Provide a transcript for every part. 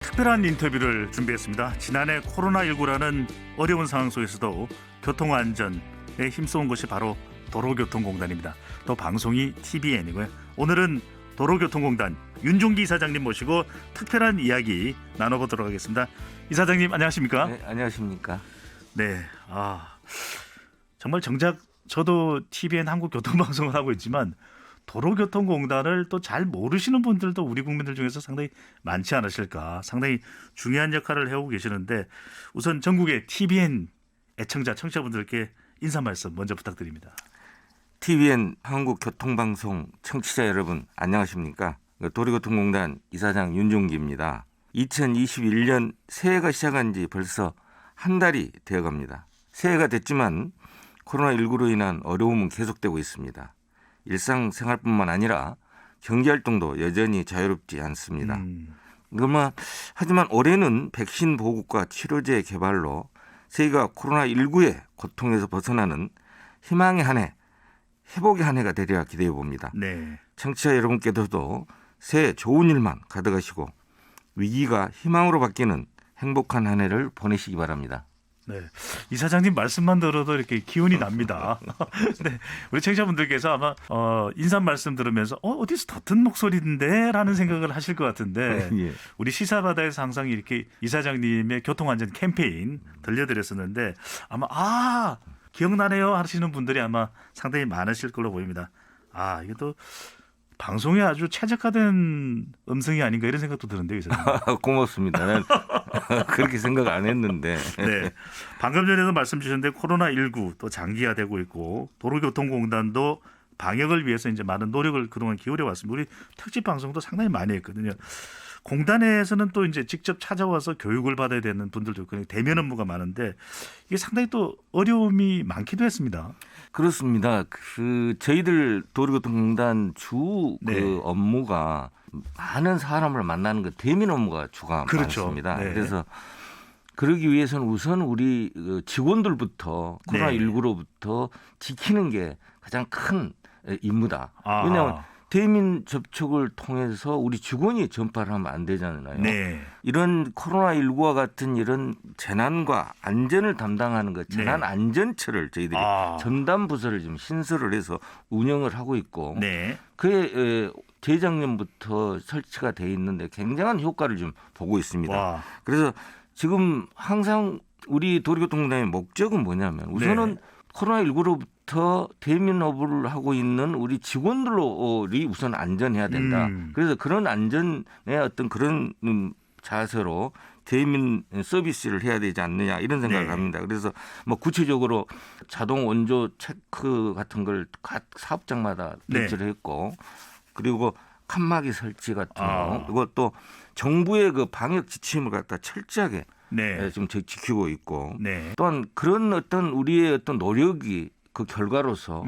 특별한 인터뷰를 준비했습니다. 지난해 코로나19라는 어려운 상황 속에서도 교통안전에 힘써온 것이 바로 도로교통공단입니다. 또 방송이 TVN이고요. 오늘은 도로교통공단 윤종기 이사장님 모시고 특별한 이야기 나눠보도록 하겠습니다. 이사장님 안녕하십니까? 네, 안녕하십니까? 네, 정말 정작 저도 TVN 한국교통방송을 하고 있지만 도로교통공단을 또 잘 모르시는 분들도 우리 국민들 중에서 상당히 많지 않으실까. 상당히 중요한 역할을 해오고 계시는데 우선 전국의 TVN 애청자, 청취자분들께 인사 말씀 먼저 부탁드립니다. TVN 한국교통방송 청취자 여러분 안녕하십니까? 도로교통공단 이사장 윤종기입니다. 2021년 새해가 시작한 지 벌써 한 달이 되어갑니다. 새해가 됐지만 코로나19로 인한 어려움은 계속되고 있습니다. 일상생활뿐만 아니라 경제활동도 여전히 자유롭지 않습니다. 하지만 올해는 백신 보급과 치료제 개발로 세계가 코로나19의 고통에서 벗어나는 희망의 한 해, 회복의 한 해가 되리라 기대해 봅니다. 네. 청취자 여러분께서도 새해 좋은 일만 가득하시고 위기가 희망으로 바뀌는 행복한 한 해를 보내시기 바랍니다. 네, 이사장님 말씀만 들어도 이렇게 기운이 납니다. 네, 우리 청취자분들께서 아마 인사 말씀 들으면서 어디서 듣던 목소리인데 라는 생각을 하실 것 같은데 예. 우리 시사바다에서 항상 이렇게 이사장님의 교통안전 캠페인 들려드렸었는데 아마 기억나네요 하시는 분들이 아마 상당히 많으실 걸로 보입니다. 이게 또 방송에 아주 최적화된 음성이 아닌가 이런 생각도 드는데요, 이사장님. 고맙습니다. 난 그렇게 생각 안 했는데. 네, 방금 전에도 말씀 주셨는데 코로나19 또 장기화되고 있고 도로교통공단도 방역을 위해서 이제 많은 노력을 그동안 기울여 왔습니다. 우리 특집 방송도 상당히 많이 했거든요. 공단에서는 또 이제 직접 찾아와서 교육을 받아야 되는 분들도 있고 대면 업무가 많은데 이게 상당히 또 어려움이 많기도 했습니다. 그렇습니다. 저희들 도로교통공단 네. 업무가 많은 사람을 만나는 그 대면 업무가 주가 그렇죠. 많습니다. 네. 그래서 그러기 위해서는 우선 우리 직원들부터 코로나19로부터 지키는 게 가장 큰 임무다. 왜냐하면 대면 접촉을 통해서 우리 직원이 전파를 하면 안 되잖아요. 네. 이런 코로나19와 같은 이런 재난과 안전을 담당하는 것 재난 안전처를 저희들이 전담 부서를 좀 신설을 해서 운영을 하고 있고 네. 그게 재작년부터 설치가 돼 있는데 굉장한 효과를 좀 보고 있습니다. 그래서 지금 항상 우리 도로교통공단의 목적은 뭐냐면 우선은 코로나19로부터 대면업을 하고 있는 우리 직원들이 우선 안전해야 된다. 그래서 그런 안전의 어떤 그런 자세로 대면 서비스를 해야 되지 않느냐 이런 생각을 합니다. 그래서 구체적으로 자동 원조 체크 같은 걸 각 사업장마다 배치를 했고 그리고 칸막이 설치 같은 거 그리고 또 정부의 그 방역 지침을 갖다 철저하게 지금 지키고 있고 또한 그런 어떤 우리의 어떤 노력이 그 결과로서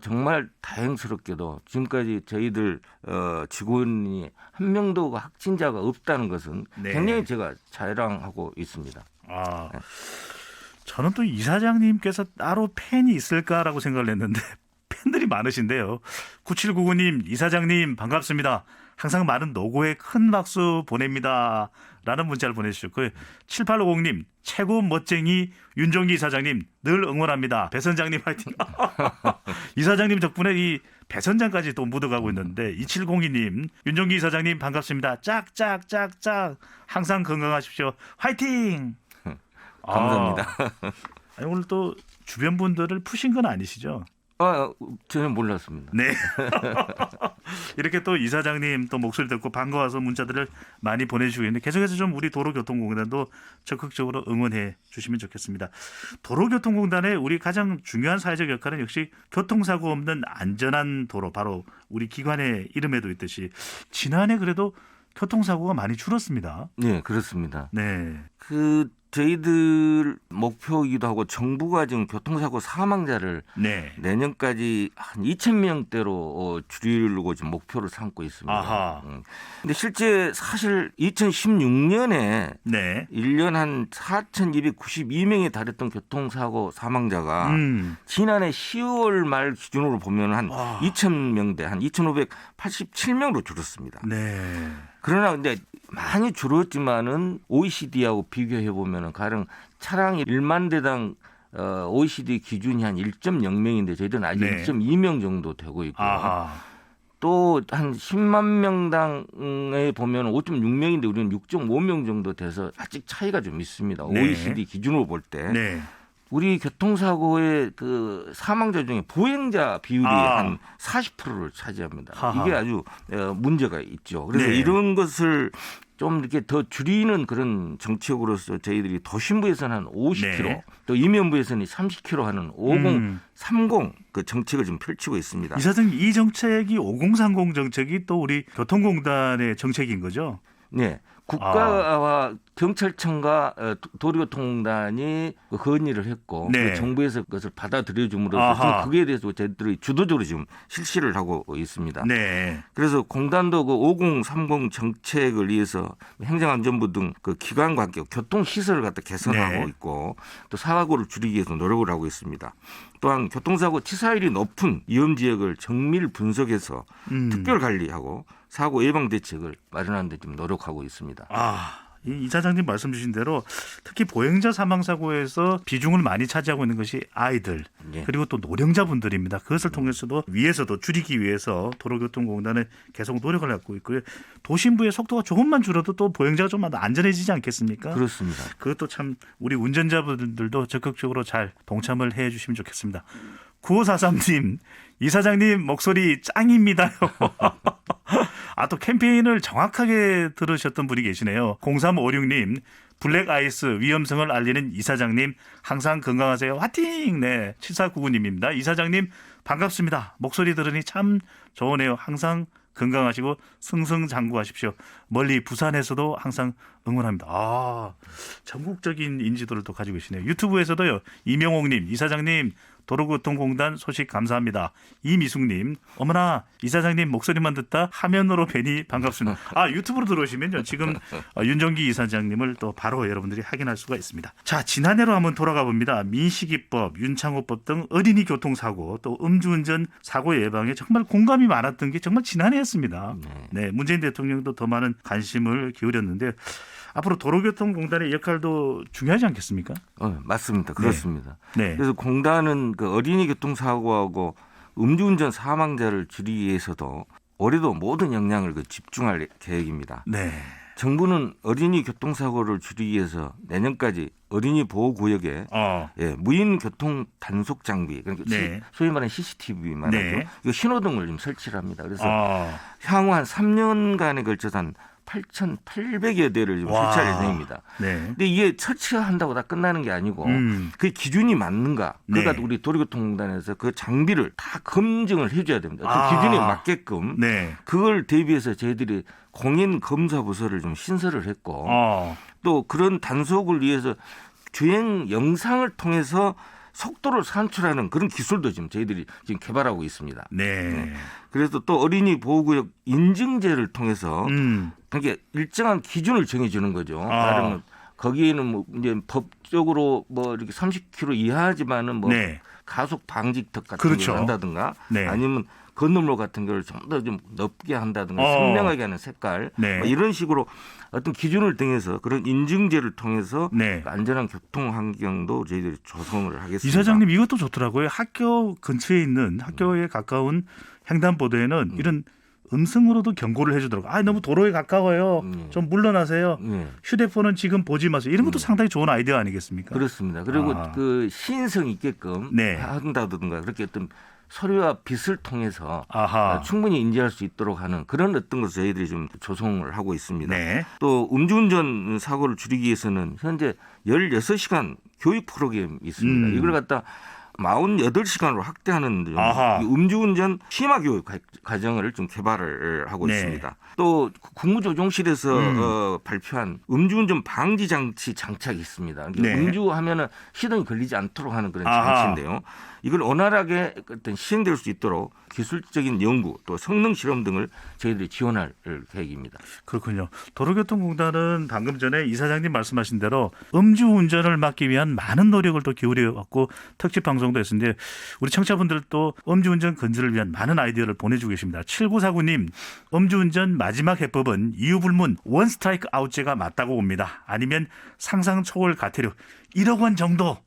정말 다행스럽게도 지금까지 저희들 직원이 한 명도 확진자가 없다는 것은 굉장히 제가 자랑하고 있습니다. 저는 또 이사장님께서 따로 팬이 있을까라고 생각을 했는데 팬들이 많으신데요. 9799님 이사장님 반갑습니다. 항상 많은 노고에 큰 박수 보냅니다. 라는 문자를 보내주셨고요. 7850님 최고 멋쟁이 윤종기 이사장님 늘 응원합니다. 배선장님 화이팅. 이사장님 덕분에 이 배선장까지 또 묻어가고 있는데 2702님 윤종기 이사장님 반갑습니다. 짝짝짝짝 항상 건강하십시오. 화이팅. 감사합니다. 오늘 또 주변 분들을 푸신 건 아니시죠? 저는 몰랐습니다. 네. 이렇게 또 이사장님 또 목소리 듣고 반가워서 문자들을 많이 보내주시고 있는데 계속해서 좀 우리 도로교통공단도 적극적으로 응원해 주시면 좋겠습니다. 도로교통공단의 우리 가장 중요한 사회적 역할은 역시 교통사고 없는 안전한 도로 바로 우리 기관의 이름에도 있듯이 지난해 그래도 교통사고가 많이 줄었습니다. 네, 그렇습니다. 네. 저희들 목표이기도 하고 정부가 지금 교통사고 사망자를 내년까지 한 2,000명대로 줄이려고 지금 목표를 삼고 있습니다. 근데 실제 사실 2016년에 1년 한 4,292명에 달했던 교통사고 사망자가 지난해 10월 말 기준으로 보면 한 2,000명대 한 2,587명으로 줄었습니다. 그러나 근데 많이 줄었지만은 OECD하고 비교해 보면은 가령 차량이 1만 대당 OECD 기준이 한 1.0명인데 저희들은 아직 네. 1.2명 정도 되고 있고요. 아하. 또 한 10만 명당에 보면 5.6명인데 우리는 6.5명 정도 돼서 아직 차이가 좀 있습니다. 네. OECD 기준으로 볼 때. 네. 우리 교통사고의 그 사망자 중에 보행자 비율이 한 40%를 차지합니다. 하하. 이게 아주 문제가 있죠. 그래서 네. 이런 것을 좀 이렇게 더 줄이는 그런 정책으로서 저희들이 도심부에서는 한 50km, 네. 또 이면부에서는 30km 하는 5030 그 정책을 좀 펼치고 있습니다. 이사장님, 이 정책이 5030 정책이 또 우리 교통공단의 정책인 거죠? 네. 국가와 경찰청과 도로교통공단이 건의를 했고 네. 그 정부에서 그것을 받아들여줌으로써 아하. 그에 대해서 저희들이 주도적으로 지금 실시를 하고 있습니다. 네. 그래서 공단도 그 5030 정책을 위해서 행정안전부 등 그 기관과 함께 교통시설을 갖다 개선하고 네. 있고 또 사고를 줄이기 위해서 노력을 하고 있습니다. 또한 교통사고 치사율이 높은 위험지역을 정밀 분석해서 특별 관리하고 사고 예방 대책을 마련하는 데 좀 노력하고 있습니다. 이 이사장님 말씀 주신 대로 특히 보행자 사망 사고에서 비중을 많이 차지하고 있는 것이 아이들 네. 그리고 또 노령자분들입니다. 그것을 통해서도 위에서도 줄이기 위해서 도로교통공단은 계속 노력을 하고 있고요. 도심부의 속도가 조금만 줄어도 또 보행자가 좀 안전해지지 않겠습니까? 그렇습니다. 그것도 참 우리 운전자분들도 적극적으로 잘 동참을 해 주시면 좋겠습니다. 9543님, 이사장님 목소리 짱입니다요. 또 캠페인을 정확하게 들으셨던 분이 계시네요. 0356님, 블랙 아이스 위험성을 알리는 이사장님 항상 건강하세요. 화팅! 네, 7499님입니다. 이사장님 반갑습니다. 목소리 들으니 참 좋으네요. 항상 건강하시고 승승장구하십시오. 멀리 부산에서도 항상 응원합니다. 전국적인 인지도를 또 가지고 계시네요. 유튜브에서도요. 이명옥님, 이사장님 도로교통공단 소식 감사합니다. 이미숙님, 어머나 이사장님 목소리만 듣다 화면으로 뵈니 반갑습니다. 유튜브로 들어오시면요. 지금 윤정기 이사장님을 또 바로 여러분들이 확인할 수가 있습니다. 자, 지난해로 한번 돌아가 봅니다. 민식이법, 윤창호법 등 어린이 교통사고 또 음주운전 사고 예방에 정말 공감이 많았던 게 정말 지난해였습니다. 네, 문재인 대통령도 더 많은 관심을 기울였는데 앞으로 도로교통공단의 역할도 중요하지 않겠습니까? 맞습니다. 그렇습니다. 네. 그래서 공단은 그 어린이 교통사고하고 음주운전 사망자를 줄이기 위해서도 올해도 모든 역량을 집중할 계획입니다. 네. 정부는 어린이 교통사고를 줄이기 위해서 내년까지 어린이 보호구역에 무인 교통 단속 장비, 그러니까 네. 소위 말하는 CCTV 말하죠. 네. 이거 신호등을 좀 설치를 합니다. 그래서 향후 한 3년간에 걸쳐서 한 8,800여 대를 좀 설치할 예정입니다. 네. 근데 이게 설치한다고 다 끝나는 게 아니고 그 기준이 맞는가? 그러니까 우리 도로교통공단에서 그 장비를 다 검증을 해줘야 됩니다. 그 기준에 맞게끔 그걸 대비해서 저희들이 공인 검사 부서를 좀 신설을 했고 또 그런 단속을 위해서 주행 영상을 통해서 속도를 산출하는 그런 기술도 지금 저희들이 지금 개발하고 있습니다. 네. 그래서 또 어린이 보호구역 인증제를 통해서 그러니까 일정한 기준을 정해주는 거죠. 말하면 거기에는 뭐 이제 법적으로 뭐 이렇게 30km 이하지만은 뭐 가속 방지턱 같은 걸 한다든가 아니면 건너물 같은 걸 좀 더 좀 넓게 한다든가 선명하게 하는 색깔 뭐 이런 식으로 어떤 기준을 정해서 그런 인증제를 통해서 안전한 교통 환경도 저희들이 조성을 하겠습니다. 이사장님 이것도 좋더라고요. 학교 근처에 있는 학교에 가까운 횡단보도에는 이런 음성으로도 경고를 해주더라고요. 너무 도로에 가까워요. 좀 물러나세요. 휴대폰은 지금 보지 마세요. 이런 것도 상당히 좋은 아이디어 아니겠습니까? 그렇습니다. 그리고 그 시인성 있게끔 한다든가 그렇게 어떤 서류와 빛을 통해서 충분히 인지할 수 있도록 하는 그런 어떤 것을 저희들이 좀 조성을 하고 있습니다. 또 음주운전 사고를 줄이기 위해서는 현재 16시간 교육 프로그램이 있습니다. 이걸 갖다 48시간으로 확대하는 음주운전 심화 교육 과정을 좀 개발을 하고 있습니다. 또 국무조정실에서 발표한 음주운전 방지 장치 장착이 있습니다. 음주하면은 시동이 걸리지 않도록 하는 그런 장치인데요. 이걸 원활하게 어떤 시행될 수 있도록 기술적인 연구 또 성능 실험 등을 저희들이 지원할 계획입니다. 그렇군요. 도로교통공단은 방금 전에 이사장님 말씀하신 대로 음주운전을 막기 위한 많은 노력을 또 기울여갖고 특집 방송도 했는데 우리 청취자분들도 음주운전 근절을 위한 많은 아이디어를 보내주고 계십니다. 7949님, 음주운전 마지막 해법은 이유불문 원 스트라이크 아웃제가 맞다고 봅니다. 아니면 상상 초월 과태료 1억 원 정도.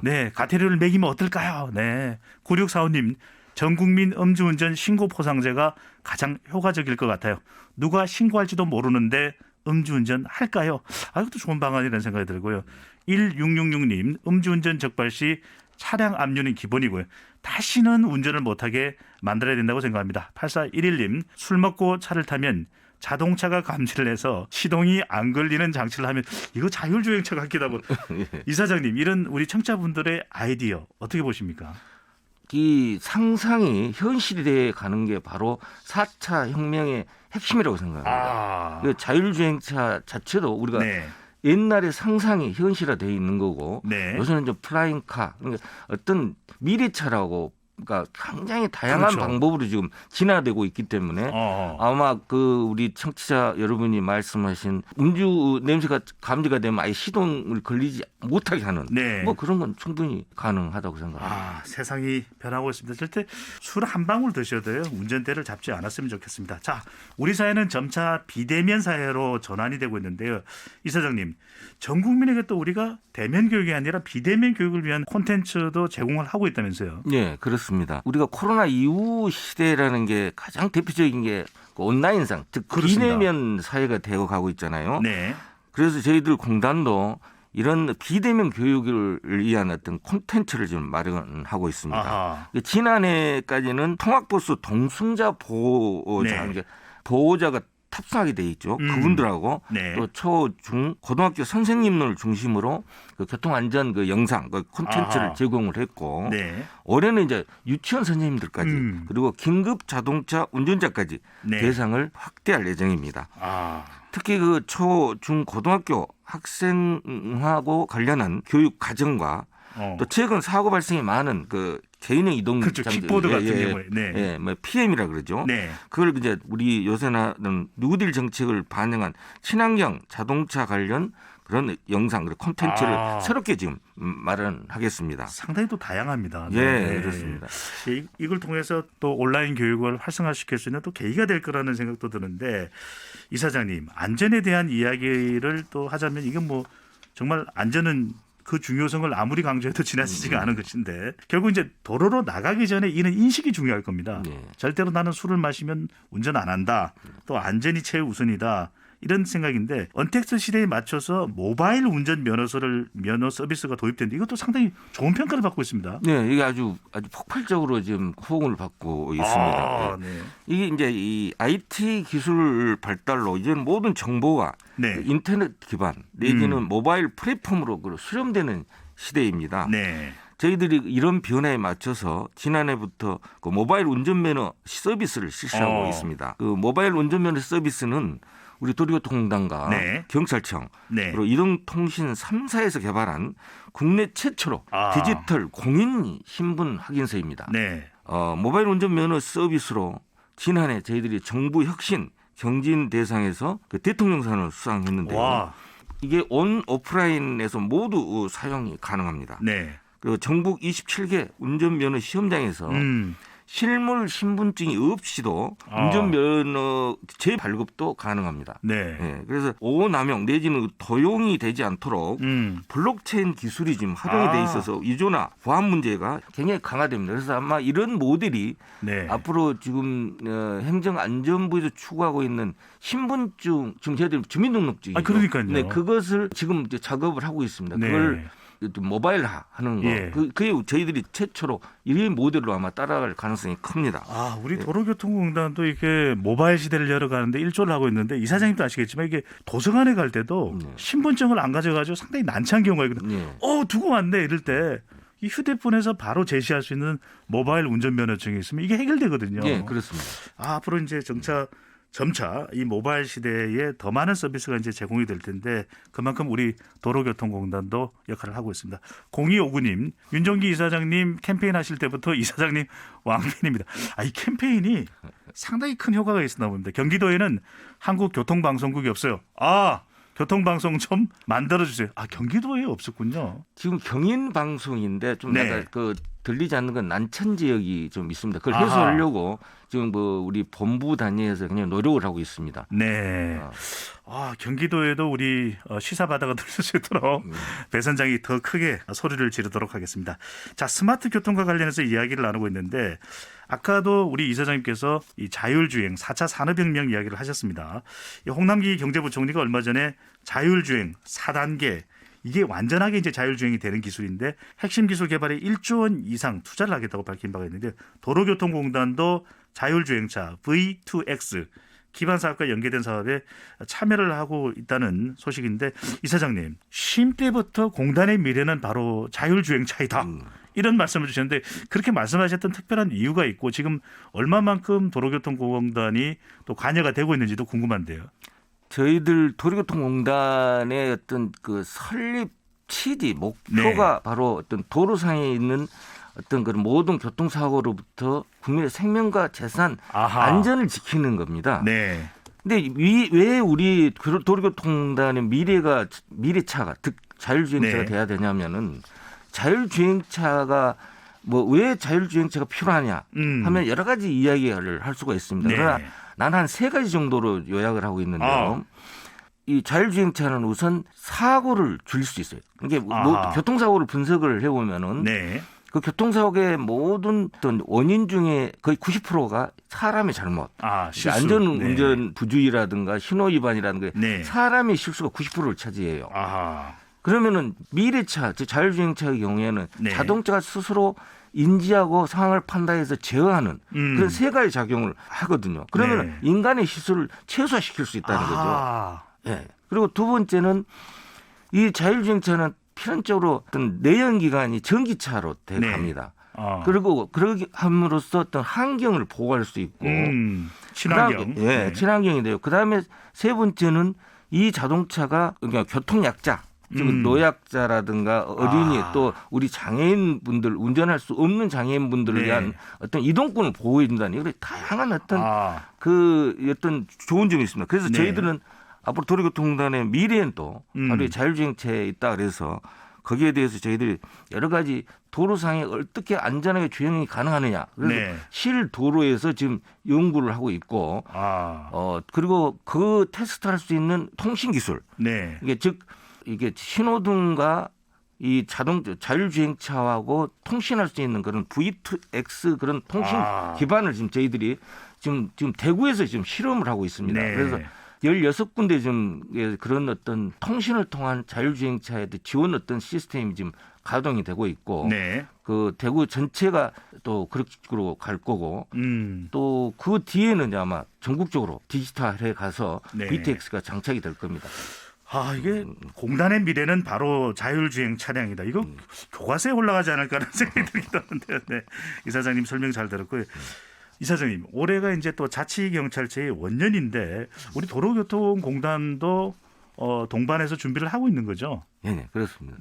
네, 과태료를 매기면 어떨까요? 네, 9645님, 전국민 음주운전 신고 포상제가 가장 효과적일 것 같아요. 누가 신고할지도 모르는데 음주운전 할까요? 아, 이것도 좋은 방안이라는 생각이 들고요. 1666님, 음주운전 적발 시 차량 압류는 기본이고요. 다시는 운전을 못하게 만들어야 된다고 생각합니다. 8411님, 술 먹고 차를 타면 자동차가 감지를 해서 시동이 안 걸리는 장치를 하면 이거 자율주행차 같기도 하고. 예. 이사장님, 이런 우리 청취자분들의 아이디어 어떻게 보십니까? 이 상상이 현실이 돼 가는 게 바로 4차 혁명의 핵심이라고 생각합니다. 그 자율주행차 자체도 우리가 네. 옛날에 상상이 현실화되어 있는 거고 네. 요새는 이제 플라잉카, 그러니까 어떤 미래차라고 그러니까 굉장히 다양한 그렇죠. 방법으로 지금 진화되고 있기 때문에 아마 그 우리 청취자 여러분이 말씀하신 음주 냄새가 감지가 되면 아예 시동을 걸리지 못하게 하는 네. 뭐 그런 건 충분히 가능하다고 생각합니다. 세상이 변하고 있습니다. 절대 술 한 방울 드셔도요 운전대를 잡지 않았으면 좋겠습니다. 자, 우리 사회는 점차 비대면 사회로 전환이 되고 있는데요. 이사장님, 전 국민에게 또 우리가 대면 교육이 아니라 비대면 교육을 위한 콘텐츠도 제공을 하고 있다면서요. 네, 그렇습니다. 우리가 코로나 이후 시대라는 게 가장 대표적인 게 그 온라인상, 즉 그렇습니다. 비대면 사회가 되어 가고 있잖아요. 네. 그래서 저희들 공단도 이런 비대면 교육을 위한 어떤 콘텐츠를 지금 마련하고 있습니다. 아하. 지난해까지는 통학버스 동승자 보호자, 네. 그러니까 보호자가 탑승하게 돼 있죠. 그분들하고 네. 또 초, 중, 고등학교 선생님을 중심으로 그 교통안전 그 영상, 그 콘텐츠를 아하. 제공을 했고 네. 올해는 이제 유치원 선생님들까지 그리고 긴급 자동차 운전자까지 네. 대상을 확대할 예정입니다. 특히 그 초, 중, 고등학교 학생하고 관련한 교육 과정과 또 최근 사고 발생이 많은 그 개인형 이동 그렇죠. 장치, 킥보드 같은 경우에. 네. 예, 뭐 PM이라 그러죠. 네. 그걸 이제 우리 요새는 뉴딜 정책을 반영한 친환경 자동차 관련 그런 영상, 그리고 콘텐츠를 새롭게 지금 마련하겠습니다. 상당히 또 다양합니다. 예, 네. 그렇습니다. 이걸 통해서 또 온라인 교육을 활성화시킬 수 있는 또 계기가 될 거라는 생각도 드는데 이사장님, 안전에 대한 이야기를 또 하자면 이건 뭐 정말 안전은 그 중요성을 아무리 강조해도 지나치지가 않은 것인데 결국 이제 도로로 나가기 전에 이는 인식이 중요할 겁니다. 네. 절대로 나는 술을 마시면 운전 안 한다. 또 안전이 최우선이다. 이런 생각인데 언택트 시대에 맞춰서 모바일 운전 면허 서비스가 도입됐는데 이것도 상당히 좋은 평가를 받고 있습니다. 네, 이게 아주 폭발적으로 지금 호응을 받고 있습니다. 네. 이게 이제 이 IT 기술 발달로 이제 모든 정보가 네. 인터넷 기반 내지는 모바일 플랫폼으로 수렴되는 시대입니다. 네. 저희들이 이런 변화에 맞춰서 지난해부터 그 모바일 운전면허 서비스를 실시하고 있습니다. 그 모바일 운전면허 서비스는 우리 도로교통공단과 네. 경찰청 네. 그리고 이동통신 3사에서 개발한 국내 최초로 디지털 공인 신분 확인서입니다. 네. 모바일 운전면허 서비스로 지난해 저희들이 정부 혁신 경진 대상에서 그 대통령상을 수상했는데요. 와. 이게 온 오프라인에서 모두 사용이 가능합니다. 네. 그리고 전국 27개 운전면허 시험장에서 실물 신분증이 없이도 운전면허 재발급도 가능합니다. 네. 네, 그래서 오남용 내지는 도용이 되지 않도록 블록체인 기술이 지금 활용이 돼 있어서 위조나 보안 문제가 굉장히 강화됩니다. 그래서 아마 이런 모델이 네. 앞으로 지금 행정안전부에서 추구하고 있는 신분증, 지금 저희들 주민등록증이죠. 그러니까요. 네, 그것을 지금 이제 작업을 하고 있습니다. 네. 그걸 모바일화하는 거, 예. 그게 저희들이 최초로 이 모델로 아마 따라갈 가능성이 큽니다. 우리 도로교통공단도 이게 모바일 시대를 열어가는데 일조를 하고 있는데 이사장님도 아시겠지만 이게 도서관에 갈 때도 신분증을 안 가져가지고 상당히 난처한 경우가 있거든요. 두고 왔네 이럴 때 이 휴대폰에서 바로 제시할 수 있는 모바일 운전면허증이 있으면 이게 해결되거든요. 네, 그렇습니다. 앞으로 이제 정차 점차 이 모바일 시대에 더 많은 서비스가 이제 제공이 될 텐데 그만큼 우리 도로교통공단도 역할을 하고 있습니다. 0259님, 윤종기 이사장님 캠페인 하실 때부터 이사장님 왕팬입니다. 이 캠페인이 상당히 큰 효과가 있었나 봅니다. 경기도에는 한국교통방송국이 없어요. 교통방송 좀 만들어주세요. 경기도에 없었군요. 지금 경인 방송인데 좀 네. 약간 들리지 않는 건 난천 지역이 좀 있습니다. 그걸 해소하려고 지금 우리 본부 단위에서 그냥 노력을 하고 있습니다. 네. 경기도에도 우리 시사 바다가 들릴 수 있도록 배 선장이 더 크게 소리를 지르도록 하겠습니다. 자, 스마트 교통과 관련해서 이야기를 나누고 있는데 아까도 우리 이사장님께서 이 자율주행 4차 산업혁명 이야기를 하셨습니다. 이 홍남기 경제부총리가 얼마 전에 자율주행 4단계 이게 완전하게 이제 자율주행이 되는 기술인데 핵심 기술 개발에 1조 원 이상 투자를 하겠다고 밝힌 바가 있는데 도로교통공단도 자율주행차 V2X 기반 사업과 연계된 사업에 참여를 하고 있다는 소식인데 이사장님 쉼 때부터 공단의 미래는 바로 자율주행차이다. 이런 말씀을 주셨는데 그렇게 말씀하셨던 특별한 이유가 있고 지금 얼마만큼 도로교통공단이 또 관여가 되고 있는지도 궁금한데요. 저희들 도로교통공단의 어떤 그 설립 취지 목표가 바로 어떤 도로상에 있는 어떤 그런 모든 교통사고로부터 국민의 생명과 재산 안전을 지키는 겁니다. 네. 근데 왜 우리 도로교통공단의 미래차가 즉 자율주행차가 돼야 되냐면은 자율주행차가 왜 자율주행차가 필요하냐 하면 여러 가지 이야기를 할 수가 있습니다. 그러나 나는 한 3가지 정도로 요약을 하고 있는데요. 이 자율주행차는 우선 사고를 줄일 수 있어요. 이게 교통사고를 분석을 해보면은 그 교통사고의 모든 어떤 원인 중에 거의 90%가 사람의 잘못, 안전운전 부주의라든가 신호위반이라든가 사람의 실수가 90%를 차지해요. 그러면은 미래차, 즉 자율주행차의 경우에는 자동차가 스스로 인지하고 상황을 판단해서 제어하는 그런 3가지 작용을 하거든요. 그러면 인간의 실수를 최소화시킬 수 있다는 거죠. 그리고 두 번째는 이 자율주행차는 필연적으로 어떤 내연기관이 전기차로 돼갑니다. 그리고 그렇게 함으로써 어떤 환경을 보호할 수 있고 친환경. 친환경이 돼요. 그다음에 세 번째는 이 자동차가 그러니까 교통약자 즉 노약자라든가 어린이 또 우리 장애인분들 운전할 수 없는 장애인분들을 위한 어떤 이동권을 보호해 준다는 이런 다양한 어떤 어떤 좋은 점이 있습니다. 그래서 저희들은 앞으로 도로교통공단의 미래는 또 바로 자율주행차에 있다 그래서 거기에 대해서 저희들이 여러 가지 도로상에 어떻게 안전하게 주행이 가능하느냐 그래서 실도로에서 지금 연구를 하고 있고 그리고 그 테스트할 수 있는 통신 기술 이게 신호등과 이 자율주행차하고 통신할 수 있는 그런 V2X 그런 통신 기반을 지금 저희들이 지금 대구에서 지금 실험을 하고 있습니다. 그래서 16군데 좀 그런 어떤 통신을 통한 자율주행차에 지원 어떤 시스템이 지금 가동이 되고 있고 그 대구 전체가 또 그렇게로 갈 거고 또 그 뒤에는 아마 전국적으로 디지털에 가서 VTX가 장착이 될 겁니다. 이게 공단의 미래는 바로 자율주행 차량이다. 이거 교과서에 올라가지 않을까라는 생각이 들기도 하는데요. 이사장님 설명 잘 들었고요. 이사장님, 올해가 이제 또 자치경찰제의 원년인데 우리 도로교통공단도 동반해서 준비를 하고 있는 거죠? 네, 그렇습니다.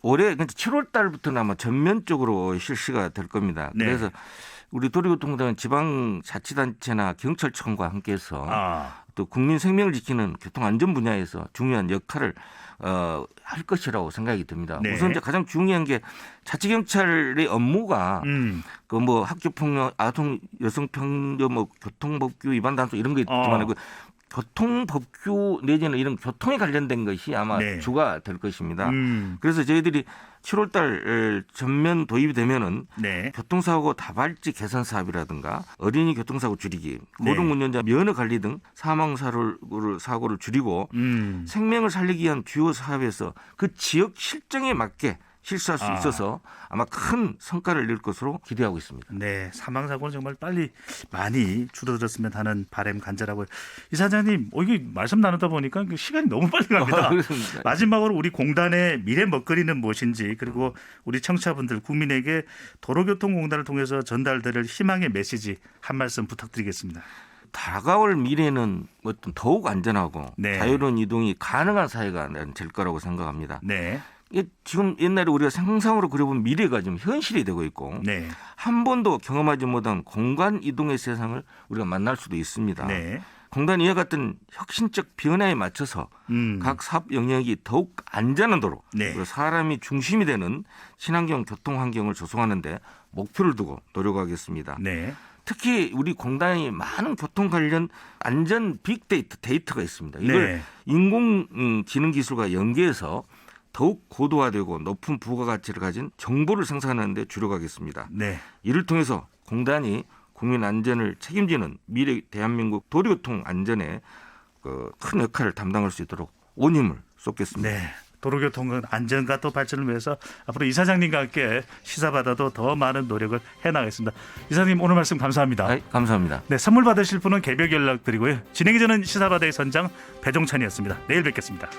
올해 7월 달부터는 아마 전면적으로 실시가 될 겁니다. 그래서 우리 도로교통공단은 지방자치단체나 경찰청과 함께해서 또 국민 생명을 지키는 교통안전 분야에서 중요한 역할을 할 것이라고 생각이 듭니다. 우선 이제 가장 중요한 게 자치경찰의 업무가 그 학교폭력, 아동 여성평등, 교통법규 위반 단속 이런 거 있지만 그 교통법규 내지는 이런 교통에 관련된 것이 아마 주가 될 것입니다. 그래서 저희들이 7월 달 전면 도입이 되면은 교통사고 다발적 개선 사업이라든가 어린이 교통사고 줄이기, 고등운전자 면허 관리 등 사고를 줄이고 생명을 살리기 위한 주요 사업에서 그 지역 실정에 맞게 실시할 수 있어서 아마 큰 성과를 낼 것으로 기대하고 있습니다. 사망사고는 정말 빨리 많이 줄어들었으면 하는 바람 간절하고요. 이사장님, 이게 말씀 나누다 보니까 시간이 너무 빨리 갑니다. 마지막으로 우리 공단의 미래 먹거리는 무엇인지 그리고 우리 청취자분들 국민에게 도로교통공단을 통해서 전달될 희망의 메시지 한 말씀 부탁드리겠습니다. 다가올 미래는 어떤 더욱 안전하고 네. 자유로운 이동이 가능한 사회가 될 거라고 생각합니다. 네. 이게 지금 옛날에 우리가 상상으로 그려본 미래가 지금 현실이 되고 있고 네. 한 번도 경험하지 못한 공간 이동의 세상을 우리가 만날 수도 있습니다. 네. 공단 이와 같은 혁신적 변화에 맞춰서 각 사업 영역이 더욱 안전한 도로 네. 그리고 사람이 중심이 되는 친환경 교통 환경을 조성하는 데 목표를 두고 노력하겠습니다. 네. 특히 우리 공단이 많은 교통 관련 안전 빅데이터 데이터가 있습니다. 이걸 네. 인공지능 기술과 연계해서 더욱 고도화되고 높은 부가가치를 가진 정보를 생산하는 데 주력하겠습니다. 네. 이를 통해서 공단이 국민 안전을 책임지는 미래 대한민국 도로교통 안전에 큰 역할을 담당할 수 있도록 온 힘을 쏟겠습니다. 네. 도로교통은 안전과 또 발전을 위해서 앞으로 이사장님과 함께 시사바다도 더 많은 노력을 해나가겠습니다. 이사장님 오늘 말씀 감사합니다. 감사합니다. 네, 선물 받으실 분은 개별 연락 드리고요. 진행이 저는 시사바다의 선장 배종찬이었습니다. 내일 뵙겠습니다.